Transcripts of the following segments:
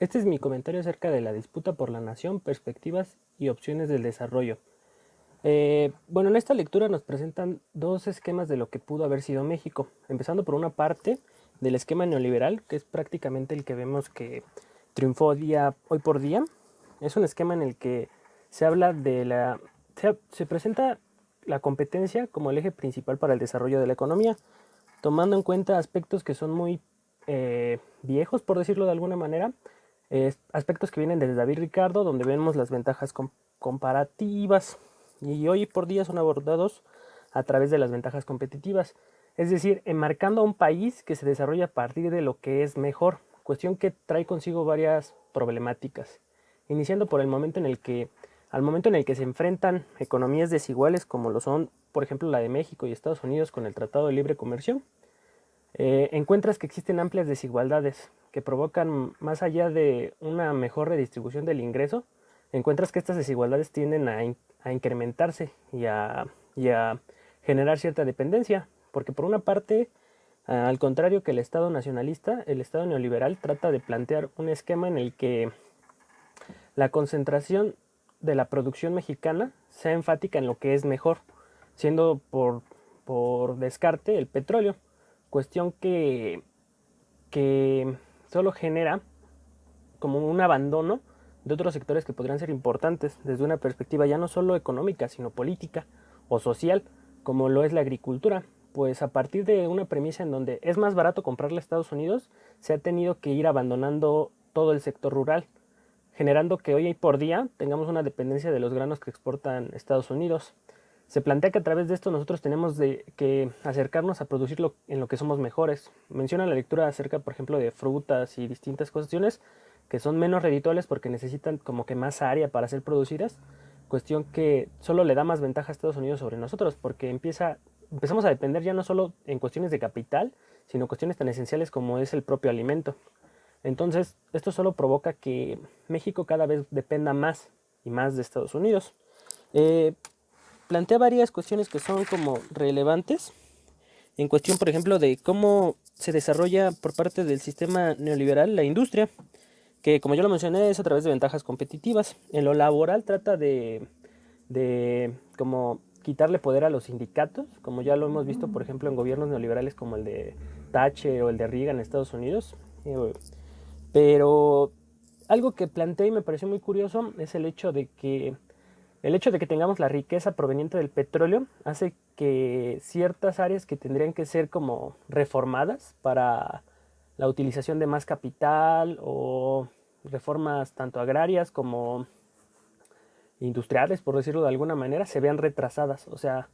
Este es mi comentario acerca de la disputa por la nación, perspectivas y opciones del desarrollo. Bueno, en esta lectura nos presentan dos esquemas de lo que pudo haber sido México, empezando por una parte del esquema neoliberal, que es prácticamente el que vemos que triunfó hoy por día. Es un esquema en el que se habla de se presenta la competencia como el eje principal para el desarrollo de la economía, tomando en cuenta aspectos que son muy viejos, por decirlo de alguna manera, aspectos que vienen desde David Ricardo, donde vemos las ventajas comparativas y hoy por día son abordados a través de las ventajas competitivas, es decir, enmarcando a un país que se desarrolla a partir de lo que es mejor, cuestión que trae consigo varias problemáticas, iniciando por el momento en el que al momento en el que se enfrentan economías desiguales como lo son, por ejemplo, la de México y Estados Unidos con el Tratado de Libre Comercio, encuentras que existen amplias desigualdades que provocan, más allá de una mejor redistribución del ingreso, encuentras que estas desigualdades tienden a incrementarse y a generar cierta dependencia, porque por una parte, al contrario que el Estado nacionalista, el Estado neoliberal trata de plantear un esquema en el que la concentración de la producción mexicana sea enfática en lo que es mejor, siendo por descarte el petróleo, cuestión que solo genera como un abandono de otros sectores que podrían ser importantes desde una perspectiva ya no solo económica, sino política o social, como lo es la agricultura. Pues a partir de una premisa en donde es más barato comprarle a Estados Unidos, se ha tenido que ir abandonando todo el sector rural, generando que hoy por día tengamos una dependencia de los granos que exportan Estados Unidos. Se plantea que a través de esto nosotros tenemos que acercarnos a producirlo en lo que somos mejores. Menciona la lectura acerca, por ejemplo, de frutas y distintas cuestiones que son menos redituables porque necesitan como que más área para ser producidas, cuestión que solo le da más ventaja a Estados Unidos sobre nosotros porque empezamos a depender ya no solo en cuestiones de capital, sino cuestiones tan esenciales como es el propio alimento. Entonces, esto solo provoca que México cada vez dependa más y más de Estados Unidos. Eh, Plantea varias cuestiones que son como relevantes en cuestión, por ejemplo, de cómo se desarrolla por parte del sistema neoliberal la industria, que como yo lo mencioné es a través de ventajas competitivas. En lo laboral trata de como quitarle poder a los sindicatos, como ya lo hemos visto, por ejemplo, en gobiernos neoliberales como el de Thatcher o el de Reagan en Estados Unidos. Pero algo que planteé y me pareció muy curioso es el hecho de que tengamos la riqueza proveniente del petróleo hace que ciertas áreas que tendrían que ser como reformadas para la utilización de más capital o reformas tanto agrarias como industriales, por decirlo de alguna manera, se vean retrasadas. O sea,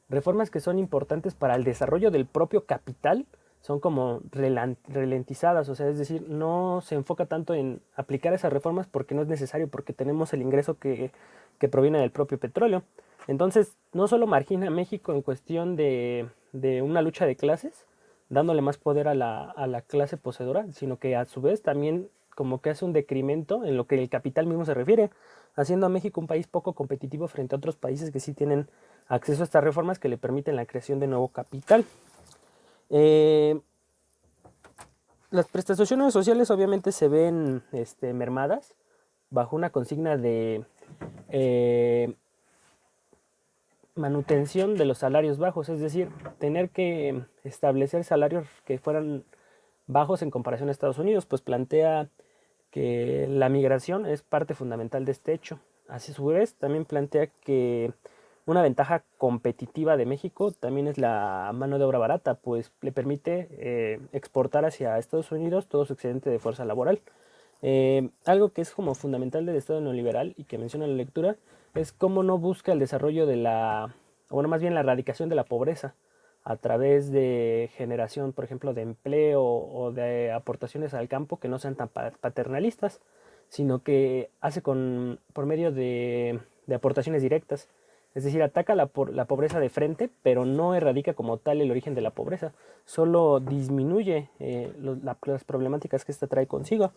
reformas que son importantes para el desarrollo del propio capital son como ralentizadas, o sea, es decir, no se enfoca tanto en aplicar esas reformas porque no es necesario, porque tenemos el ingreso que proviene del propio petróleo. Entonces, no solo margina a México en cuestión de una lucha de clases, dándole más poder a la clase poseedora, sino que a su vez también como que hace un decremento en lo que el capital mismo se refiere, haciendo a México un país poco competitivo frente a otros países que sí tienen acceso a estas reformas que le permiten la creación de nuevo capital. Eh, las prestaciones sociales obviamente se ven mermadas bajo una consigna de eh, manutención de los salarios bajos, es decir, tener que establecer salarios que fueran bajos en comparación a Estados Unidos, pues plantea que la migración es parte fundamental de este hecho. A su vez, también plantea que una ventaja competitiva de México también es la mano de obra barata, pues le permite exportar hacia Estados Unidos todo su excedente de fuerza laboral. Algo que es como fundamental del Estado neoliberal y que menciona la lectura es cómo no busca el desarrollo de bueno, más bien la erradicación de la pobreza a través de generación, por ejemplo, de empleo o de aportaciones al campo que no sean tan paternalistas, sino que hace por medio de aportaciones directas. Es decir, ataca la pobreza de frente, pero no erradica como tal el origen de la pobreza, solo disminuye las problemáticas que ésta trae consigo,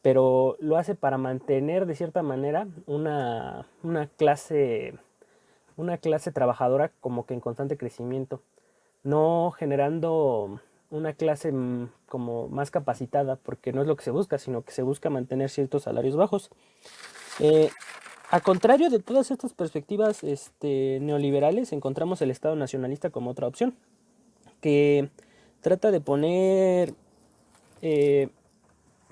pero lo hace para mantener de cierta manera una clase trabajadora como que en constante crecimiento, no generando una clase como más capacitada, porque no es lo que se busca, sino que se busca mantener ciertos salarios bajos. Eh, a contrario de todas estas perspectivas neoliberales, encontramos el Estado nacionalista como otra opción, que trata de poner eh,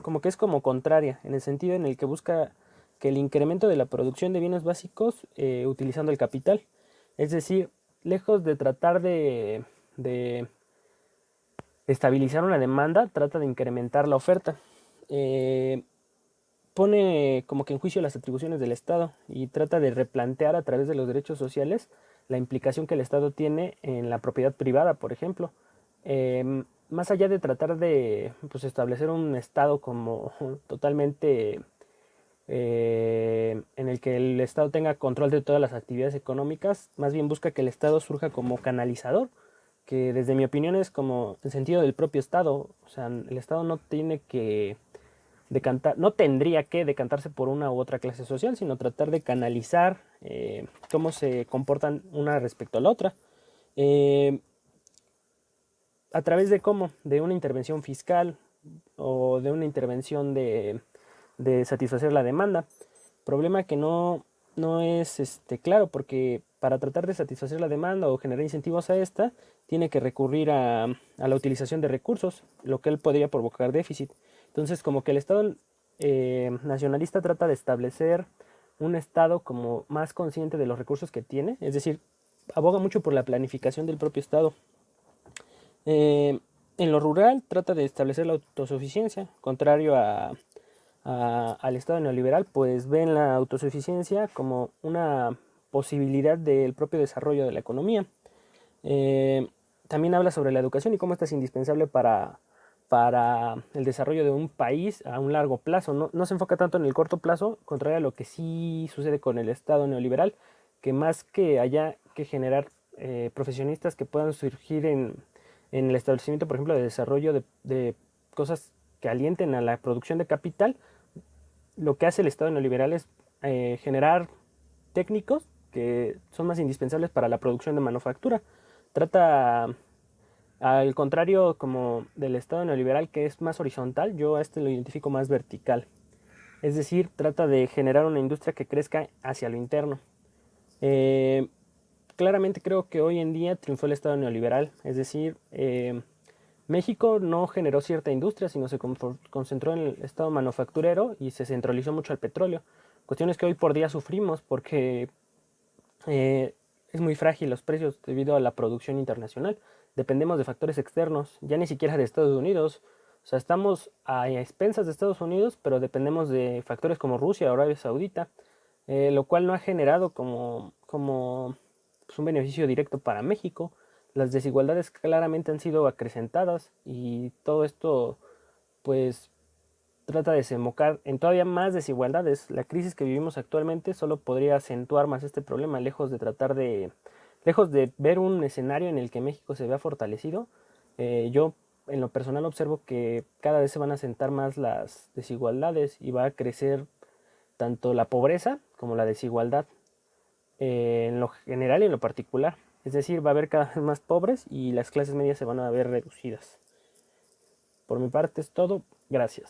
como que es como contraria, en el sentido en el que busca que el incremento de la producción de bienes básicos utilizando el capital. Es decir, lejos de tratar de estabilizar una demanda, trata de incrementar la oferta. Eh, Pone como que en juicio las atribuciones del Estado y trata de replantear a través de los derechos sociales la implicación que el Estado tiene en la propiedad privada, por ejemplo. Más allá de tratar de pues, establecer un Estado como totalmente en el que el Estado tenga control de todas las actividades económicas, más bien busca que el Estado surja como canalizador, que desde mi opinión es como el sentido del propio Estado. O sea, el Estado no tiene que no tendría que decantarse por una u otra clase social, sino tratar de canalizar cómo se comportan una respecto a la otra. Eh, a través de cómo, de una intervención fiscal o de una intervención de satisfacer la demanda. Problema que no es claro, porque para tratar de satisfacer la demanda o generar incentivos a esta, tiene que recurrir a la utilización de recursos, lo que él podría provocar déficit. Entonces, como que el Estado nacionalista trata de establecer un Estado como más consciente de los recursos que tiene, es decir, aboga mucho por la planificación del propio Estado. En lo rural trata de establecer la autosuficiencia, contrario al Estado neoliberal, pues ven la autosuficiencia como una posibilidad del propio desarrollo de la economía. Eh, También habla sobre la educación y cómo esta es indispensable para el desarrollo de un país a un largo plazo. No se enfoca tanto en el corto plazo, contrario a lo que sí sucede con el Estado neoliberal, que más que haya que generar profesionistas que puedan surgir en el establecimiento, por ejemplo, de desarrollo de cosas que alienten a la producción de capital, lo que hace el Estado neoliberal es generar técnicos que son más indispensables para la producción de manufactura. Trata, al contrario como del Estado neoliberal, que es más horizontal, yo a este lo identifico más vertical. Es decir, trata de generar una industria que crezca hacia lo interno. Eh, Claramente creo que hoy en día triunfó el Estado neoliberal, es decir, México no generó cierta industria, sino se concentró en el estado manufacturero y se centralizó mucho al petróleo. Cuestiones que hoy por día sufrimos porque es muy frágil los precios debido a la producción internacional. Dependemos de factores externos, ya ni siquiera de Estados Unidos. O sea, estamos a expensas de Estados Unidos, pero dependemos de factores como Rusia o Arabia Saudita, lo cual no ha generado como pues, un beneficio directo para México. Las desigualdades claramente han sido acrecentadas y todo esto pues trata de desembocar en todavía más desigualdades. La crisis que vivimos actualmente solo podría acentuar más este problema, lejos de ver un escenario en el que México se vea fortalecido. Yo en lo personal observo que cada vez se van a acentar más las desigualdades y va a crecer tanto la pobreza como la desigualdad en lo general y en lo particular. Es decir, va a haber cada vez más pobres y las clases medias se van a ver reducidas. Por mi parte es todo. Gracias.